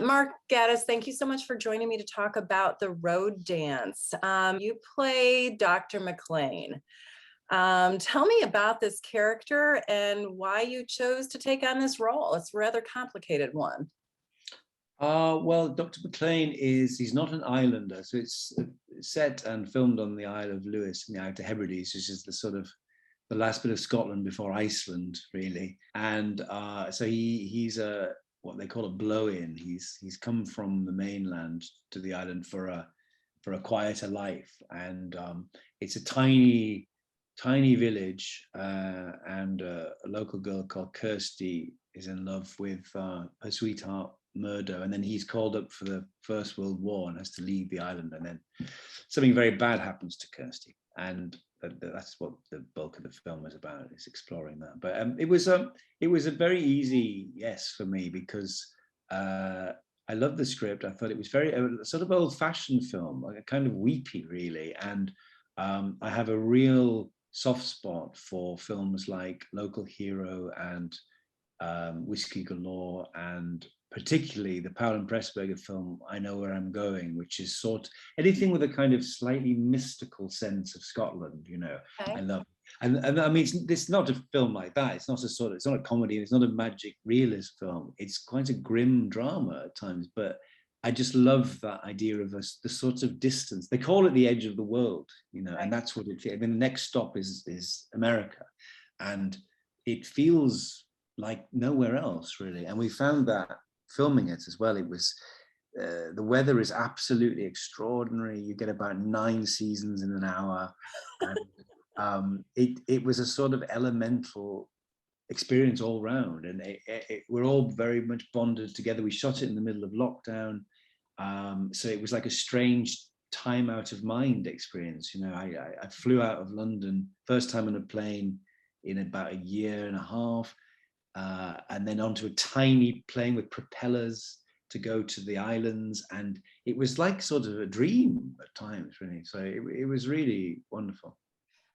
Mark Gatiss, thank you so much for joining me to talk about the road dance. You play Dr. McLean. Tell me about this character and why you chose to take on this role. It's a rather complicated one. Well, Dr. McLean he's not an islander, so it's set and filmed on the Isle of Lewis in the Outer Hebrides, which is the sort of the last bit of Scotland before Iceland, really. And so he's a what they call a blow-in. He's come from the mainland to the island for a quieter life, and it's a tiny village, and a local girl called Kirsty is in love with her sweetheart Murdo, and then he's called up for the First World War and has to leave the island, and then something very bad happens to Kirsty, and that's what the bulk of the film is about, is exploring that. But it was a very easy yes for me, because I love the script. I thought it was very sort of old-fashioned film, like a kind of weepy, really, and I have a real soft spot for films like Local Hero and Whiskey Galore, and particularly the Powell and Pressburger film I Know Where I'm Going, which is anything with a kind of slightly mystical sense of Scotland, okay. I love it. And I mean, it's not a film like that. It's not a comedy, it's not a magic realist film. It's quite a grim drama at times, but I just love that idea of the sort of distance. They call it the edge of the world, right. And that's what it feels. I mean, the next stop is America, and it feels like nowhere else, really. And we found that filming it as well. It was the weather is absolutely extraordinary. You get about 9 seasons in an hour, and it was a sort of elemental experience all round, and we're all very much bonded together. We shot it in the middle of lockdown, so it was like a strange time out of mind experience. I flew out of London, first time on a plane in about a year and a half, and then onto a tiny plane with propellers to go to the islands, and it was like sort of a dream at times, really. So it was really wonderful.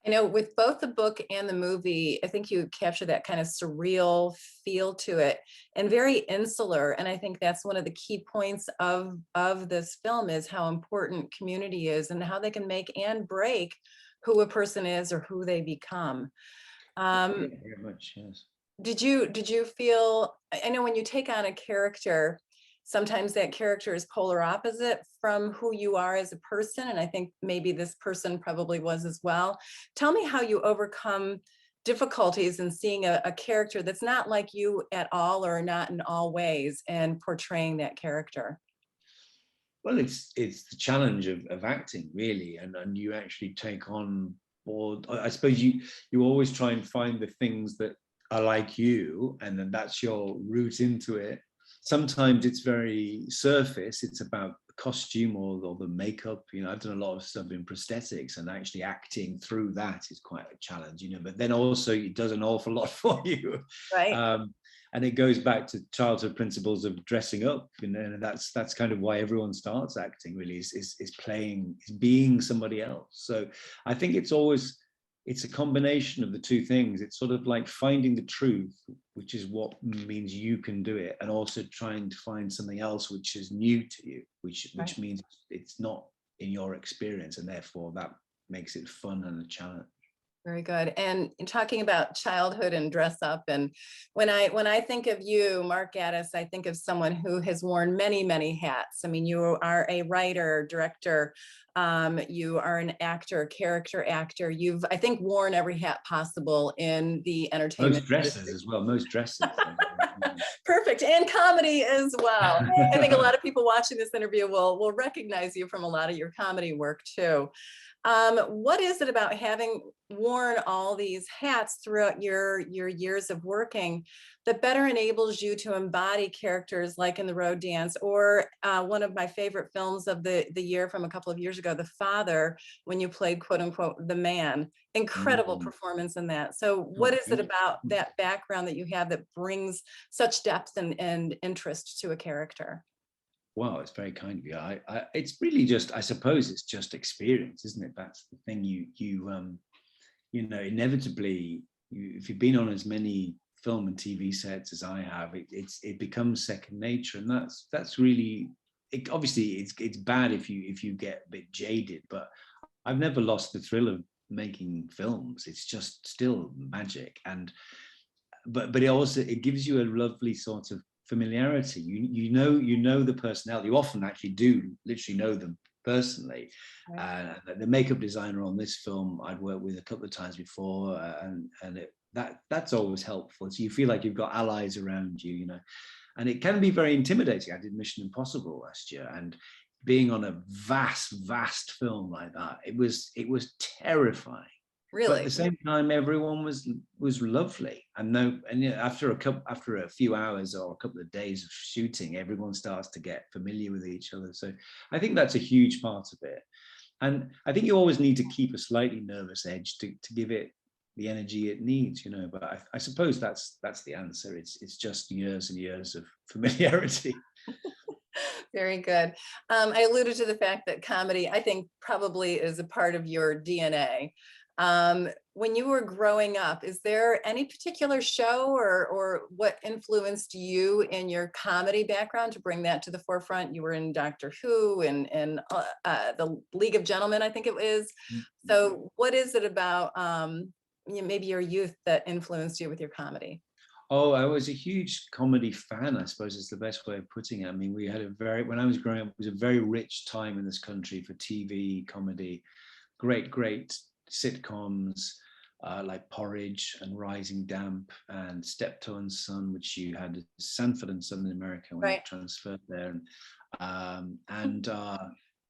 I know with both the book and the movie, I think you capture that kind of surreal feel to it, and very insular. And I think that's one of the key points of this film, is how important community is and how they can make and break who a person is or who they become. Very much, yes. Did you feel, I know when you take on a character, sometimes that character is polar opposite from who you are as a person, and I think maybe this person probably was as well. Tell me how you overcome difficulties in seeing a character that's not like you at all, or not in all ways, and portraying that character. Well, it's the challenge of acting, really, and you actually take on board. I suppose you always try and find the things that are like you, and then that's your route into it. Sometimes it's very surface, it's about the costume or the makeup. I've done a lot of stuff in prosthetics, and actually acting through that is quite a challenge, but then also it does an awful lot for you, right? And it goes back to childhood principles of dressing up, and that's kind of why everyone starts acting, really, is playing, is being somebody else. So I think it's a combination of the two things. It's sort of like finding the truth, which is what means you can do it, and also trying to find something else which is new to you, which Right. means it's not in your experience, and therefore that makes it fun and a challenge. Very good. And talking about childhood and dress up, and when I think of you, Mark Gatiss, I think of someone who has worn many, many hats. I mean, you are a writer, director, you are an actor, character actor. You've, I think, worn every hat possible in the entertainment Most dresses industry. as well, most dresses. Perfect. And comedy as well. I think a lot of people watching this interview will recognize you from a lot of your comedy work too. What is it about having worn all these hats throughout your years of working that better enables you to embody characters like in The Road Dance, or one of my favorite films of the year from a couple of years ago, The Father, when you played, quote unquote, the man? Incredible performance in that. So what is it about that background that you have that brings such depth and interest to a character? Wow, it's very kind of you. It's really just, I suppose it's just experience, isn't it? That's the thing. Inevitably, if you've been on as many film and TV sets as I have, it becomes second nature, and that's really obviously it's bad if you get a bit jaded, but I've never lost the thrill of making films. It's just still magic, and but it also it gives you a lovely sort of familiarity. You know the personality. You often actually do literally know them personally. Right. The makeup designer on this film I'd worked with a couple of times before, that's always helpful. So you feel like you've got allies around you, you know, and it can be very intimidating. I did Mission Impossible last year, and being on a vast film like that, it was terrifying. But at Really? the same time, everyone was lovely, and no, and you know, after a few hours or a couple of days of shooting, everyone starts to get familiar with each other. So I think that's a huge part of it, and I think you always need to keep a slightly nervous edge to give it the energy it needs, you know. But I suppose that's the answer. It's just years and years of familiarity. Very good. I alluded to the fact that comedy, I think, probably is a part of your DNA. When you were growing up, is there any particular show or what influenced you in your comedy background to bring that to the forefront? You were in Doctor Who and the League of Gentlemen, I think it was. So what is it about maybe your youth that influenced you with your comedy? Oh, I was a huge comedy fan, I suppose is the best way of putting it. I mean, we had when I was growing up, it was a very rich time in this country for TV, comedy, great sitcoms like Porridge and Rising Damp and Steptoe and Son, which you had Sanford and Son in America when Right. it transferred there.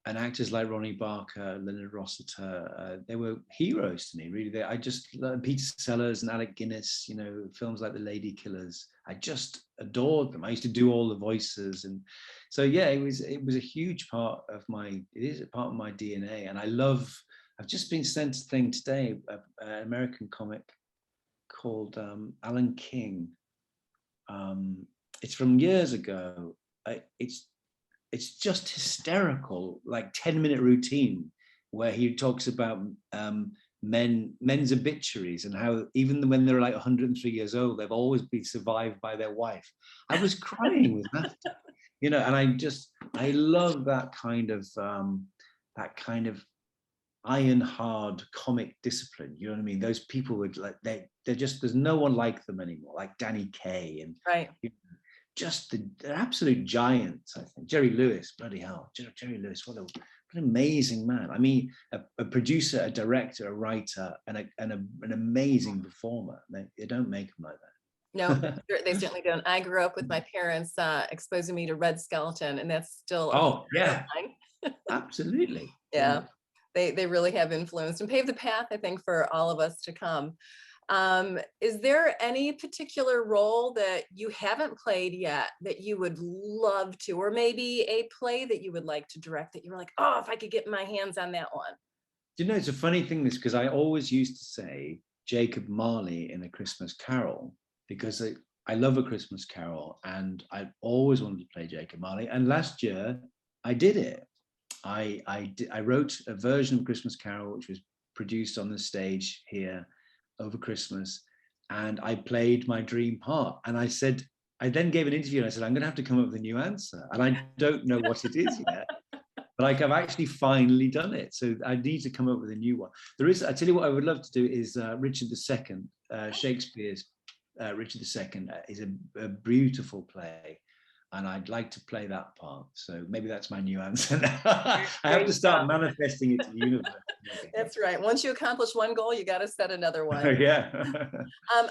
And actors like Ronnie Barker, Leonard Rossiter, they were heroes to me, really. I just Peter Sellers and Alec Guinness, you know, films like The Lady Killers. I just adored them. I used to do all the voices, and so yeah, it was a huge part of it is a part of my DNA, and I love. I've just been sent a thing today, an American comic called Alan King. It's from years ago. It's just hysterical, like 10-minute routine where he talks about men's obituaries and how even when they're like 103 years old, they've always been survived by their wife. I was crying with that, you know, and I love that kind of iron hard comic discipline. You know what I mean? Those people would like they're just there's no one like them anymore, like Danny Kaye and Right. you know, just they're absolute giants. I think Jerry Lewis, bloody hell, Jerry Lewis, what an amazing man. I mean, a producer, a director, a writer, and an amazing performer. They don't make them like that. No, they certainly don't. I grew up with my parents exposing me to Red Skeleton, and that's still a Oh favorite of yeah, mine. absolutely. Yeah, they really have influenced and paved the path, I think, for all of us to come. Is there any particular role that you haven't played yet that you would love to, or maybe a play that you would like to direct that you were like, oh, if I could get my hands on that one? Do you know, it's a funny thing this, because I always used to say Jacob Marley in A Christmas Carol, because I love A Christmas Carol and I always wanted to play Jacob Marley. And last year I did it. I wrote a version of Christmas Carol, which was produced on the stage here over Christmas, and I played my dream part. And I then gave an interview and I said, I'm going to have to come up with a new answer. And I don't know what it is yet, but like I've actually finally done it. So I need to come up with a new one. I tell you what I would love to do is Richard II, Shakespeare's Richard II is a beautiful play. And I'd like to play that part. So maybe that's my new answer. I have to start manifesting it to the universe. That's right. Once you accomplish one goal, you got to set another one. Yeah.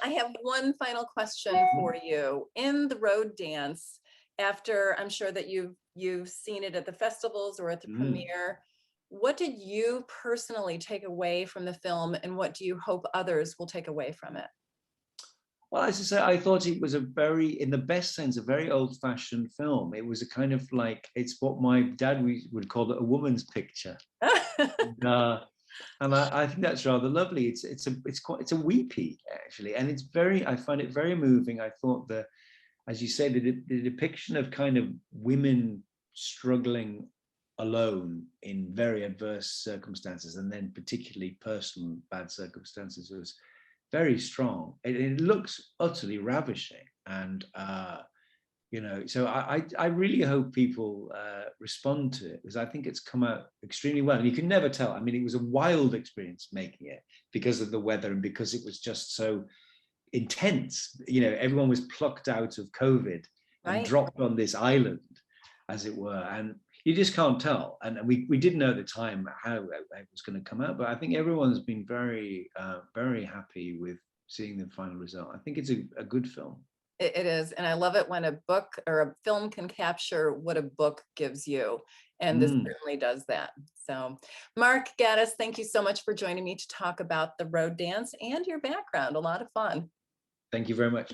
I have one final question for you. In the road dance, after I'm sure that you've seen it at the festivals or at the premiere, what did you personally take away from the film, and what do you hope others will take away from it? Well, as I say, I thought it was in the best sense, a very old-fashioned film. It was a kind of like, it's what my dad would call it, a woman's picture. And I think that's rather lovely. It's a weepy actually, and I find it very moving. I thought as you say, the depiction of kind of women struggling alone in very adverse circumstances, and then particularly personal bad circumstances, was very strong. It looks utterly ravishing, and so I really hope people respond to it, because I think it's come out extremely well. And you can never tell. I mean, it was a wild experience making it because of the weather and because it was just so intense. Everyone was plucked out of COVID and Right. dropped on this island, as it were, and you just can't tell. And we didn't know at the time how it was going to come out, but I think everyone's been very, very happy with seeing the final result. I think it's a good film. It is. And I love it when a book or a film can capture what a book gives you. And this Mm, certainly does that. So, Mark Gatiss, thank you so much for joining me to talk about the road dance and your background. A lot of fun. thank you very much.